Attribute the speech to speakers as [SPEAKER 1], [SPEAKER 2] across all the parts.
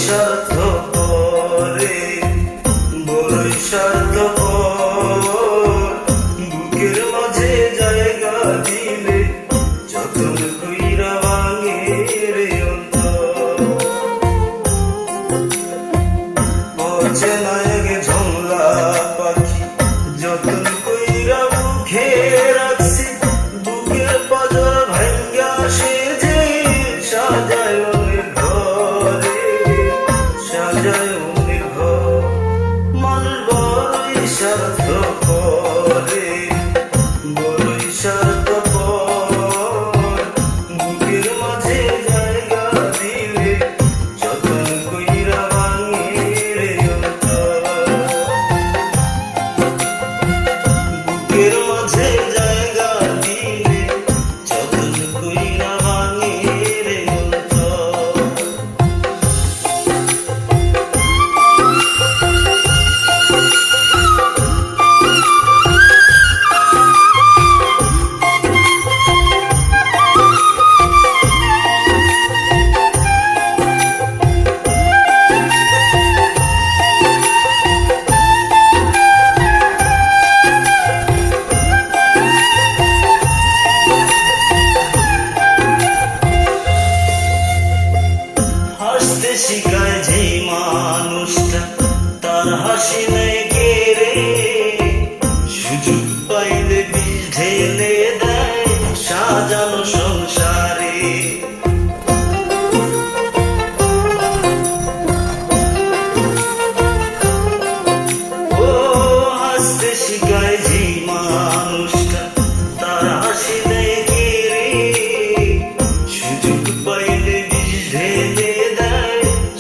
[SPEAKER 1] স্বার্থপরে, বড়ই স্বার্থপর। বুকের মাঝে জায়গা দিলে যতন কইরা ভাঙে রে অন্তর। অচেনা এক ঝোলা পাখি যতন কইরা বুকে রাখছি, বুকের পাজর ভাঙ্গা সে যে সাজায় অন্যের ঘরে, সাজায় অন্যের ঘর। মানুষ বড়ই স্বার্থপরে, বড়ই স্বার্থপর। বুকের মাঝে জায়গা দিলে যতন কইরা ভাঙে রে অন্তর। বুকের মাঝে জায়গা দিলে যতন কইরা ভাঙে রে অন্তর। হাসতে শিখায় যে মানুষটা, তার হাসি নেই কেড়ে, সুযোগ পাইলে বিষ ঢেলে দেয় সাজানো সংসারে। ও হাসতে শিখায় যে মানুষটা, তার হাসি নেই কেড়ে, সুযোগ পাইলে বিষ ঢেলে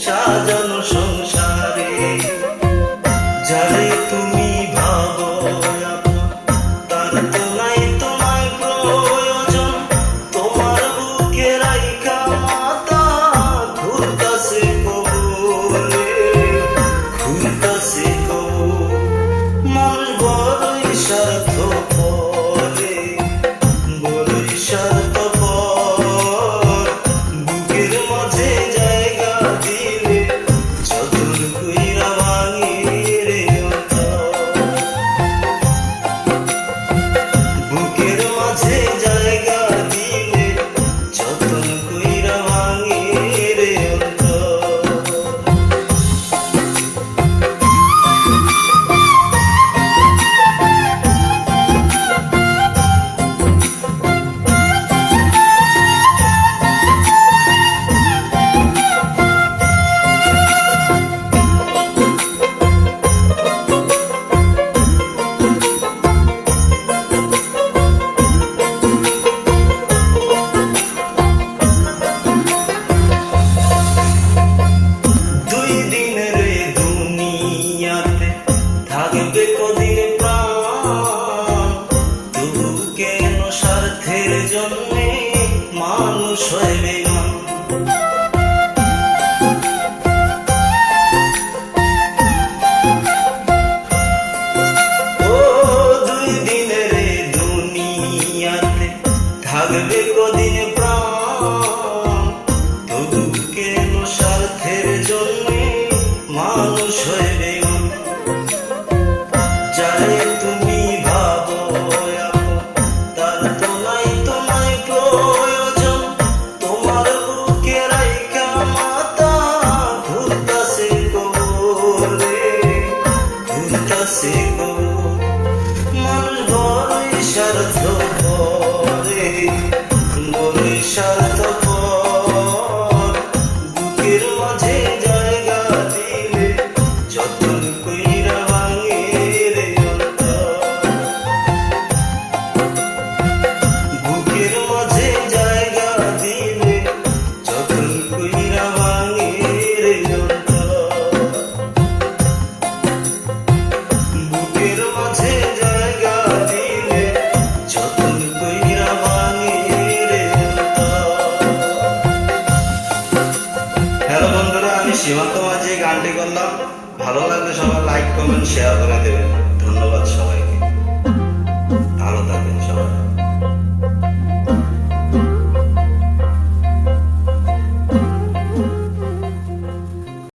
[SPEAKER 1] সাজানো সংসারে। যারে তুমি ভাবো আপন, তার তো নাই তোমায় প্রয়োজন। তোমার বুকে রাইখা মাথা ঘুরতাছে কবরে, ঘুরতাছে কবর। মানুষ বড়ই স্বার্থপরে, বড়ই স্বার্থপর। বুকের মাঝে জায়গা দিলে যতন কইরা ভাঙে রে অন্তর। বুকের মাঝে জায়গা দিলে যতন কইরা ভাঙে রে অন্তর। দুই দিনের এই দুনিয়াতে থাকবে কদিন প্রাণ, তবু কেন স্বার্থের জন্যে মানুষ হয় বেঈমান। ও দুই দিনের এই দুনিয়াতে থাকবে কদিন প্রাণ, তবু কেন স্বার্থের জন্যে মানুষ হয় বেঈমান। যারে তুমি ভাবো আপন, তার তো নাই তোমায় প্রয়োজন। তোমার বুকে রাইখা মাথা ঘুরতাছে কবরে, ঘুরতাছে কবর। মানুষ বড়ই স্বার্থপরে, বড়ই স্বার্থপর। বুকের মাঝে জায়গা দিলে যতন কইরা ভাঙে রে অন্তর। বুকের মাঝে জায়গা দিলে যতন কইরা ভাঙে রে অন্তর। বুকের মাঝে জায়গা দিলে যতন কইরা ভাঙে রে অন্তর। হ্যালো বন্ধুরা, আমি সীমান্ত মাঝি গানটি করলাম। ভালো লাগলে সবাই লাইক কমেন্ট শেয়ার করে দেবেন। ধন্যবাদ সবাইকে, ভালো থাকবেন সবাই।